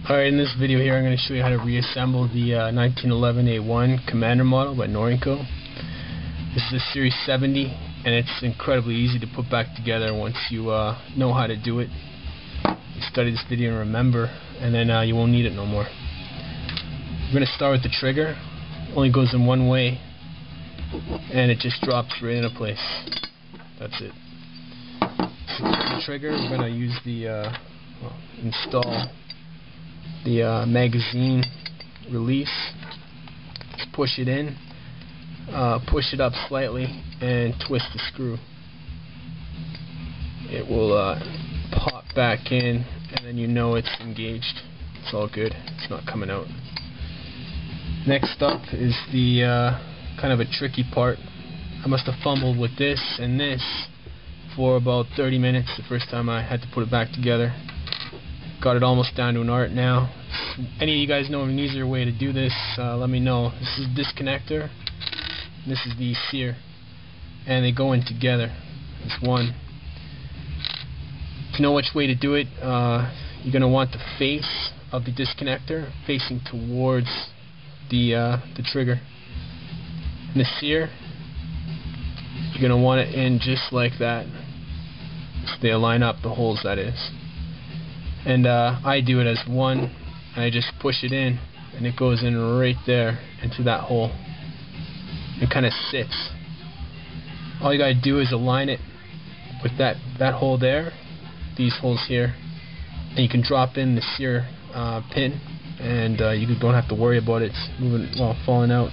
Alright, in this video here I'm going to show you how to reassemble the 1911 A1 Commander model by Norinco. This is a Series 70 and it's incredibly easy to put back together once you know how to do it. You study this video and remember, and then you won't need it no more. We're going to start with the trigger. It only goes in one way and it just drops right into place. That's it. So the trigger, we're going to use the install the magazine release. Just push it in, push it up slightly, and twist the screw. It will pop back in, and then you know it's engaged. It's all good. It's not coming out. Next up is the kind of a tricky part. I must have fumbled with this and this for about 30 minutes the first time I had to put it back together. Got it almost down to an art now. Any of you guys know of an easier way to do this, let me know. This is the disconnector, this is the sear, and they go in together. It's one. To know which way to do it, you're going to want the face of the disconnector facing towards the trigger. And the sear, you're going to want it in just like that. So they line up the holes, that is. And I do it as one. I just push it in and it goes in right there into that hole. It kind of sits. All you gotta do is align it with that hole there, these holes here, and you can drop in the sear pin, and you don't have to worry about it moving, well, falling out.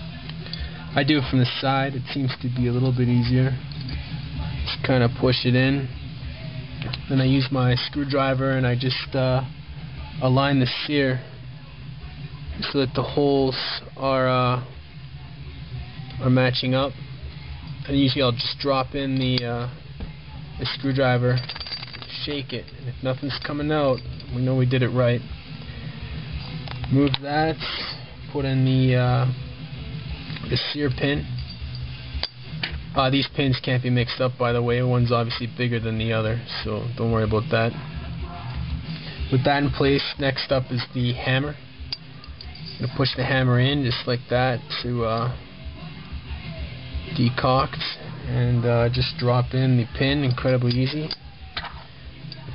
I do it from the side. It seems to be a little bit easier. Just kind of push it in. Then I use my screwdriver and I just align the sear so that the holes are matching up. And usually I'll just drop in the screwdriver, shake it, and if nothing's coming out, we know we did it right. Move that, put in the sear pin. These pins can't be mixed up, by the way. One's obviously bigger than the other, so don't worry about that. With that in place, next up is the hammer. I'm going to push the hammer in just like that to decoct, and just drop in the pin. Incredibly easy.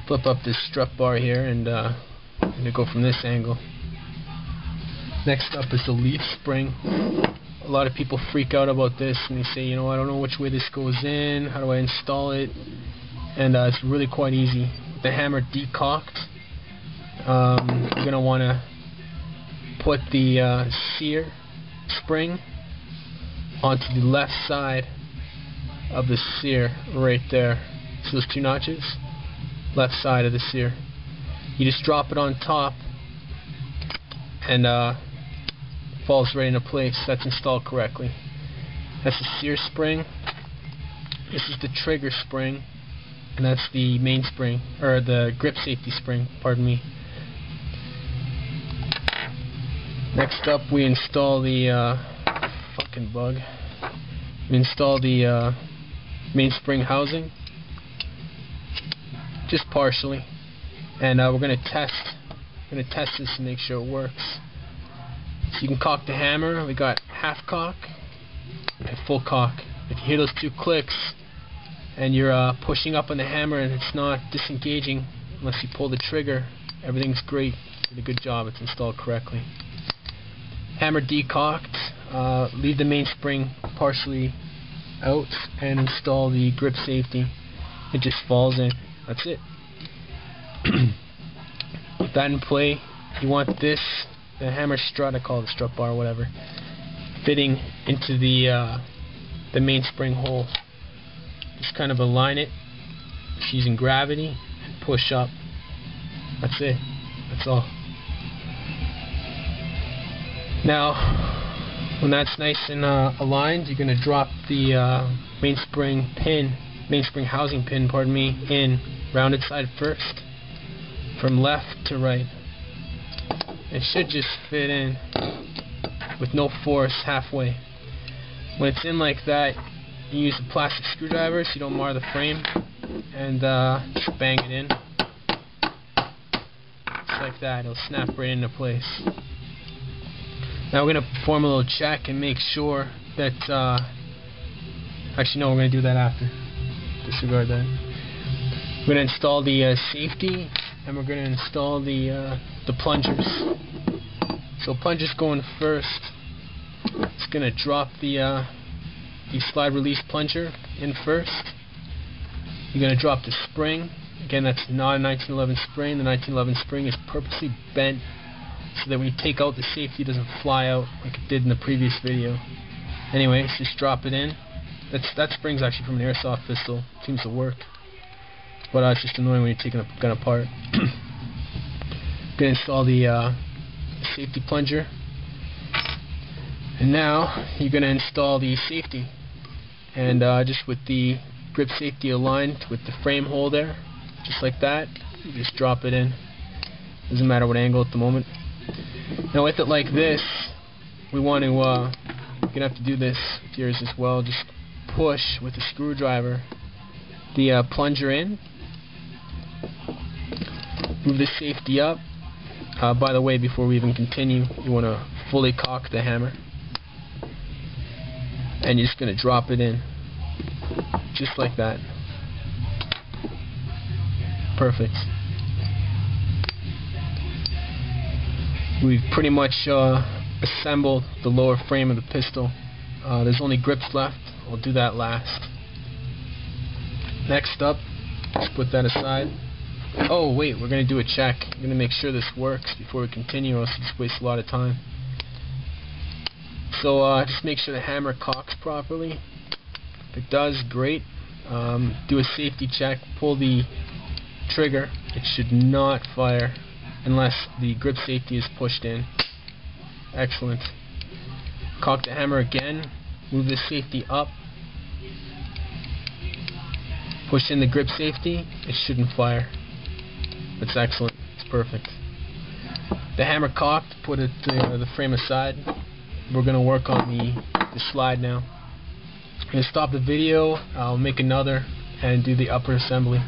Flip up this strut bar here, and I'm going to go from this angle. Next up is the leaf spring. A lot of people freak out about this and they say, you know, I don't know which way this goes in, how do I install it? And it's really quite easy. With the hammer decocked, you're going to want to put the sear spring onto the left side of the sear right there. So those two notches, left side of the sear. You just drop it on top and falls right into place. That's installed correctly. That's the sear spring. This is the trigger spring, and that's the main spring, or the grip safety spring, pardon me. Next up, we install the fucking bug. We install the main spring housing, just partially, and we're going to test. We're going to test this and make sure it works. So you can cock the hammer. We got half cock and full cock. If you hear those two clicks and you're pushing up on the hammer and it's not disengaging unless you pull the trigger, everything's great. You did a good job. It's installed correctly. Hammer decocked. Leave the mainspring partially out and install the grip safety. It just falls in. That's it. With that in play, you want this, the hammer strut, I call it the strut bar, whatever, fitting into the mainspring hole. Just kind of align it, just using gravity, and push up. That's it. That's all. Now, when that's nice and aligned, you're going to drop the mainspring housing pin, pardon me, in rounded side first, from left to right. It should just fit in with no force halfway. When it's in like that, you use a plastic screwdriver so you don't mar the frame, and just bang it in. Just like that. It'll snap right into place. Now we're going to perform a little check and make sure that, actually no, we're going to do that after. Disregard that. We're going to install the safety, and we're going to install the plungers. So plunger's going first. It's going to drop the slide release plunger in first. You're going to drop the spring. Again, that's not a 1911 spring. The 1911 spring is purposely bent so that when you take out the safety, it doesn't fly out like it did in the previous video. Anyways, just drop it in. That spring's actually from an airsoft pistol. It seems to work. But it's just annoying when you're taking a gun apart. Going to install the safety plunger. And now you're going to install the safety. And just with the grip safety aligned with the frame hole there, just like that, you just drop it in. Doesn't matter what angle at the moment. Now with it like this, we want to, you're going to have to do this with yours as well, just push with a screwdriver the plunger in. Move the safety up. By the way, before we even continue, you want to fully cock the hammer. And you're just going to drop it in. Just like that. Perfect. We've pretty much assembled the lower frame of the pistol. There's only grips left. We'll do that last. Next up, let's put that aside. Oh wait, we're going to do a check. We're going to make sure this works before we continue, or else we'll just waste a lot of time. So just make sure the hammer cocks properly. If it does, great. Do a safety check. Pull the trigger. It should not fire unless the grip safety is pushed in. Excellent. Cock the hammer again. Move the safety up. Push in the grip safety. It shouldn't fire. That's excellent. It's perfect. The hammer cocked. Put it the frame aside. We're going to work on the slide now. I'm going to stop the video. I'll make another and do the upper assembly.